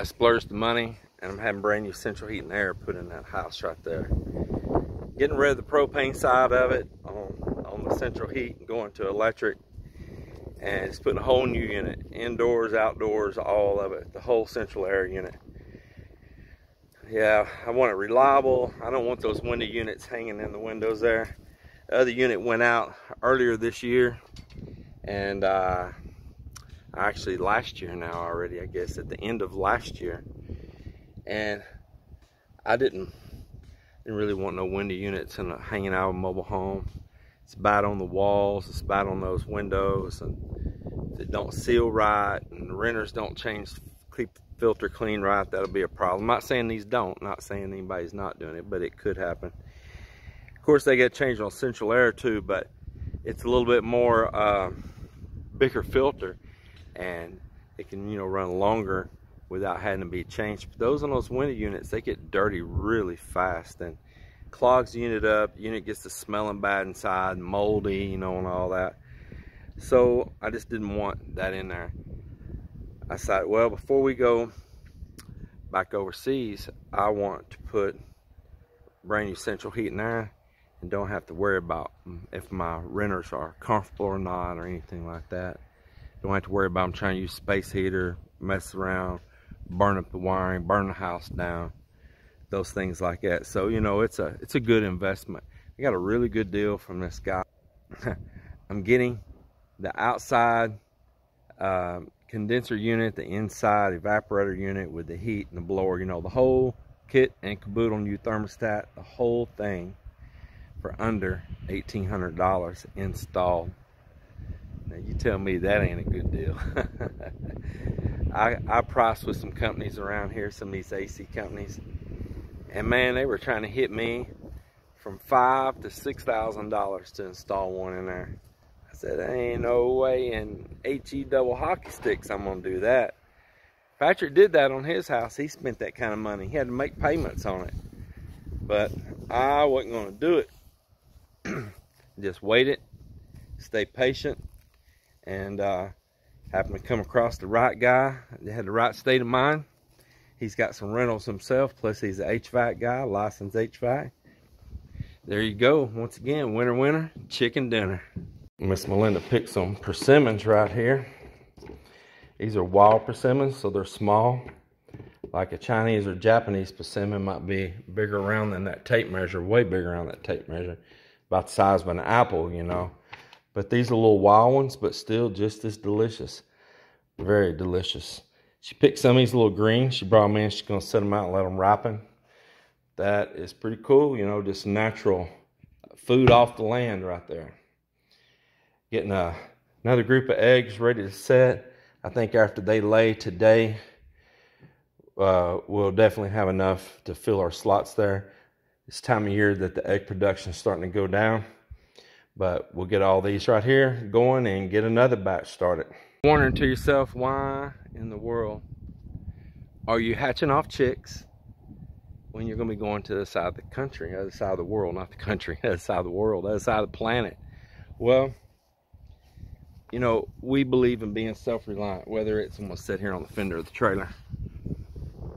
I splurged the money and I'm having brand new central heat and air put in that house right there. Getting rid of the propane side of it on the central heat and going to electric. And just putting a whole new unit, indoors, outdoors, all of it, the whole central air unit. Yeah, I want it reliable. I don't want those window units hanging in the windows there. The other unit went out earlier this year, and actually last year now already, I guess, at the end of last year. And I didn't really want no window units hanging out of a mobile home. It's bad on the walls, it's bad on those windows, and if it don't seal right and the renters don't keep the filter clean right, that'll be a problem. I'm not saying these don't, not saying anybody's not doing it, but it could happen. Of course, they get changed on central air too, but it's a little bit more bigger filter, and it can, you know, run longer without having to be changed. But those on those window units, they get dirty really fast and clogs the unit up. Unit gets to smelling bad inside, moldy, you know, and all that. So I just didn't want that in there. I said, well, before we go back overseas, I want to put brand new central heat and air and don't have to worry about if my renters are comfortable or not or anything like that. Don't have to worry about them trying to use space heater, mess around, burn up the wiring, burn the house down, those things like that. So, you know, it's a good investment. I got a really good deal from this guy. I'm getting the outside condenser unit, the inside evaporator unit with the heat and the blower, you know, the whole kit and caboodle, new thermostat, the whole thing for under $1,800 installed. Now you tell me that ain't a good deal. I priced with some companies around here, some of these AC companies, and man, they were trying to hit me from $5,000 to $6,000 to install one in there. I said, there ain't no way in HE double hockey sticks I'm gonna do that. Patrick did that on his house. He spent that kind of money. He had to make payments on it, but I wasn't gonna do it. Just waited, stay patient, and happened to come across the right guy. They had the right state of mind. He's got some rentals himself, plus he's an HVAC guy, licensed HVAC. There you go. Once again, winter, chicken dinner. Miss Melinda picked some persimmons right here. These are wild persimmons, so they're small. Like a Chinese or Japanese persimmon might be bigger around than that tape measure, way bigger around that tape measure. About the size of an apple, you know. But these are little wild ones, but still just as delicious. Very delicious. She picked some of these little greens. She brought them in. She's going to set them out and let them ripen. That is pretty cool, you know, just natural food off the land right there. Getting another group of eggs ready to set. I think after they lay today, we'll definitely have enough to fill our slots there. It's time of year that the egg production is starting to go down. But we'll get all these right here going and get another batch started. Wondering to yourself, why in the world are you hatching off chicks when you're going to be going to the other side of the country, other side of the world, not the country, other side of the world, other side of the planet? Well, you know, we believe in being self-reliant, whether it's, I'm going to sit here on the fender of the trailer,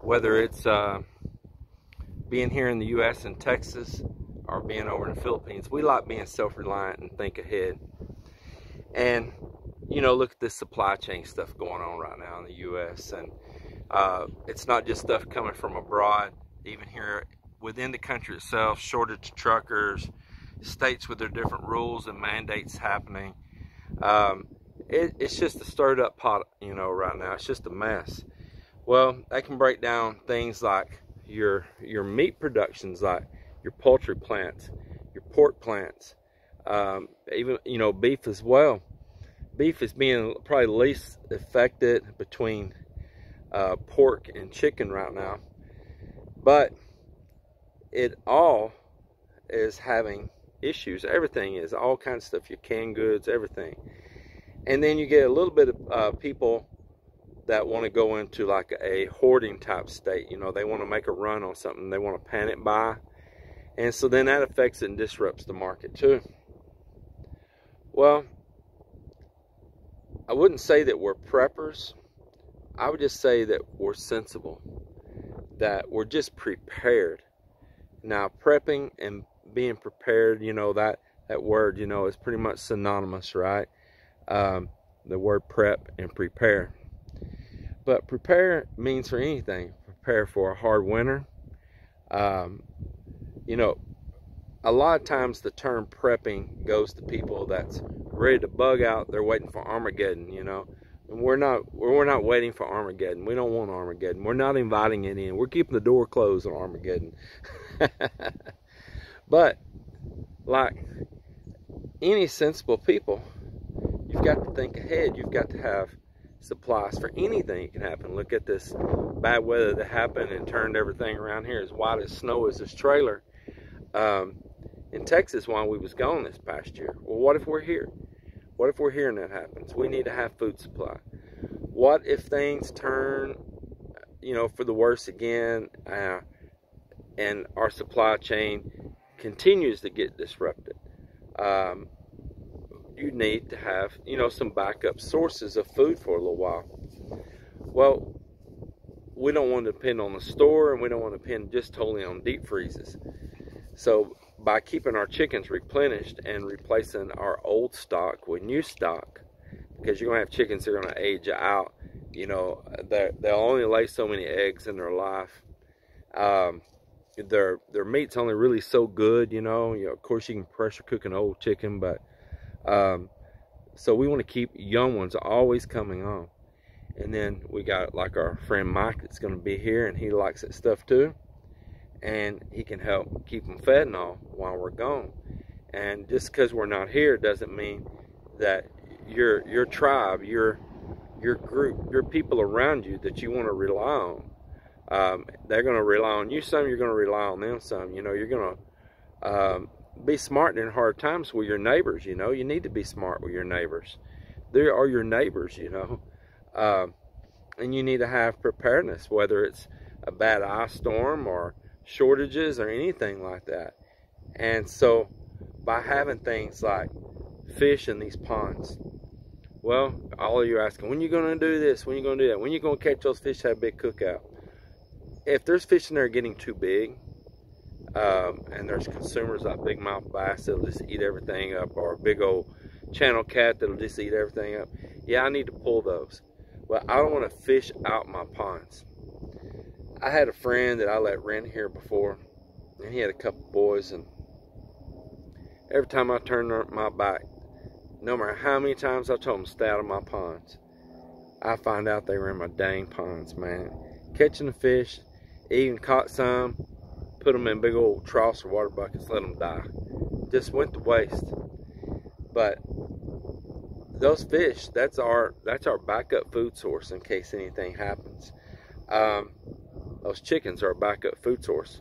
whether it's being here in the U.S. and Texas or being over in the Philippines. We like being self-reliant and think ahead. And, you know, look at this supply chain stuff going on right now in the U.S. And it's not just stuff coming from abroad, even here within the country itself, shortage of truckers, states with their different rules and mandates happening. It's just a stirred up pot, you know, right now. It's just a mess. Well, that can break down things like your meat productions, like your poultry plants, your pork plants, even, you know, beef as well. Beef is being probably least affected between pork and chicken right now, but it all is having issues. Everything is, all kinds of stuff, your canned goods, everything. And then you get a little bit of people that want to go into like a hoarding type state. You know, they want to make a run on something, they want to panic buy, and so then that affects and disrupts the market too. Well, I wouldn't say that we're preppers, I would just say that we're sensible, that we're just prepared. Now, prepping and being prepared, you know, that word, you know, is pretty much synonymous, right? The word prep and prepare. But prepare means for anything. Prepare for a hard winter. You know, a lot of times the term prepping goes to people that's ready to bug out. They're waiting for Armageddon, you know. And we're not waiting for Armageddon. We don't want Armageddon. We're not inviting it in. We're keeping the door closed on Armageddon. But like any sensible people, you've got to think ahead. You've got to have supplies for anything that can happen. Look at this bad weather that happened and turned everything around here as white as snow as this trailer in Texas while we was gone this past year. Well, what if we're here? What if we're here and that happens? We need to have food supply. What if things turn, you know, for the worse again, and our supply chain continues to get disrupted? You need to have, you know, some backup sources of food for a little while. Well, we don't want to depend on the store, and we don't want to depend just totally on deep freezes. So by keeping our chickens replenished and replacing our old stock with new stock, because you're going to have chickens that are going to age out, you know, they'll only lay so many eggs in their life. Their meat's only really so good, you know. Of course you can pressure cook an old chicken, but so we want to keep young ones always coming on. And then we got like our friend Mike that's going to be here, and he likes that stuff too, and he can help keep them fed and all while we're gone. And just because we're not here doesn't mean that your tribe, your group, your people around you that you want to rely on, they're going to rely on you some, you're going to rely on them some. You know, you're going to be smart in hard times with your neighbors. You know, you need to be smart with your neighbors. They are your neighbors, you know. And you need to have preparedness, whether it's a bad ice storm or shortages or anything like that. And so by having things like fish in these ponds, well, all of you are asking, when are you going to do this? When are you going to do that? When are you going to catch those fish, have a big cookout? If there's fish in there getting too big, and there's consumers like big mouth bass that'll just eat everything up, or a big old channel cat that'll just eat everything up, yeah, I need to pull those. Well, I don't want to fish out my ponds. I had a friend that I let rent here before, and he had a couple boys, and every time I turned my back, no matter how many times I told them to stay out of my ponds, I find out they were in my dang ponds, man. Catching the fish, even caught some, put them in big old troughs or water buckets, let them die. Just went to waste. But those fish, that's our backup food source in case anything happens. Those chickens are a backup food source.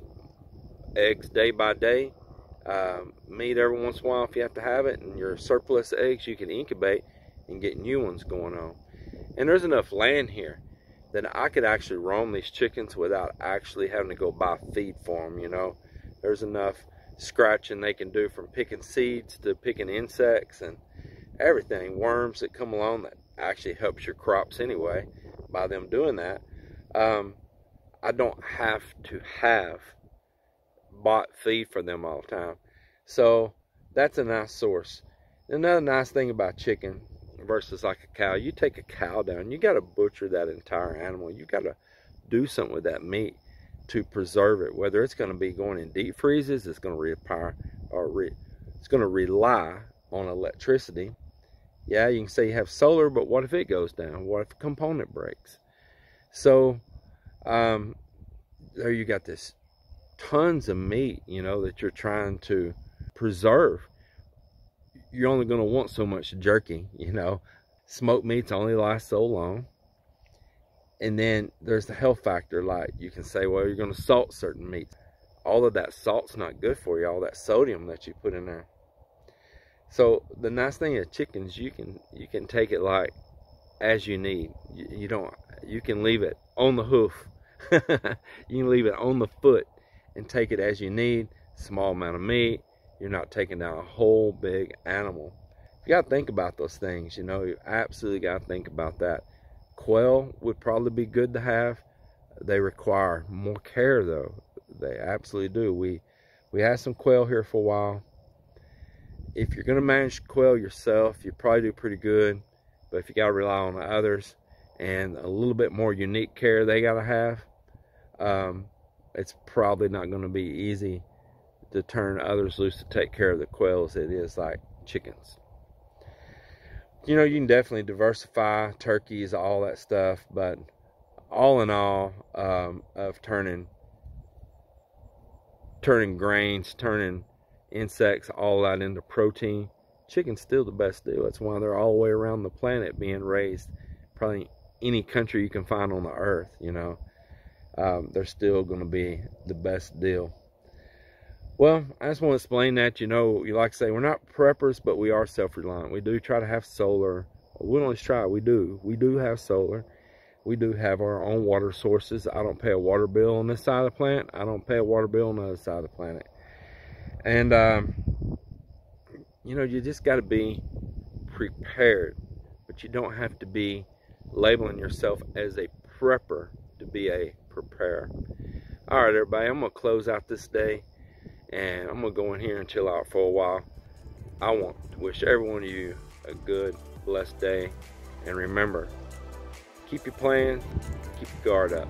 Eggs day by day, meat every once in a while if you have to have it, and your surplus eggs you can incubate and get new ones going on. And there's enough land here that I could actually roam these chickens without actually having to go buy feed for them, you know. There's enough scratching they can do, from picking seeds to picking insects and everything, worms that come along, that actually helps your crops anyway by them doing that. I don't have to have bought feed for them all the time. So that's a nice source. Another nice thing about chicken versus like a cow, you take a cow down, you got to butcher that entire animal. You got to do something with that meat to preserve it, whether it's going to be going in deep freezes, it's going to it's going to rely on electricity. Yeah, you can say you have solar, but what if it goes down? What if a component breaks? So there you got this tons of meat, you know, that you're trying to preserve. You're only going to want so much jerky, you know. Smoked meats only last so long. And then there's the health factor. Like, you can say, well, you're going to salt certain meats. All of that salt's not good for you, all that sodium that you put in there. So the nice thing is chickens, you can take it like as you need. You can leave it on the hoof. You can leave it on the foot and take it as you need. Small amount of meat. You're not taking down a whole big animal. You got to think about those things, you know. You absolutely got to think about that. Quail would probably be good to have. They require more care though. They absolutely do. We had some quail here for a while. If you're gonna manage quail yourself, you probably do pretty good. But if you gotta rely on others and a little bit more unique care they gotta have, it's probably not gonna be easy to turn others loose to take care of the quail as it is like chickens. You know, you can definitely diversify turkeys, all that stuff, but all in all, of turning grains, turning insects, all that into protein, chicken's still the best deal. That's why they're all the way around the planet being raised. Probably any country you can find on the earth, you know, they're still going to be the best deal. Well, I just want to explain that, you know, you like to say, we're not preppers, but we are self-reliant. We do try to have solar. We don't always try, we do have solar. We do have our own water sources. I don't pay a water bill on this side of the planet. I don't pay a water bill on the other side of the planet. And, you know, you just got to be prepared. But you don't have to be labeling yourself as a prepper to be a preparer. All right, everybody, I'm going to close out this day. And I'm going to go in here and chill out for a while. I want to wish every one of you a good, blessed day. And remember, keep your plan, keep your guard up.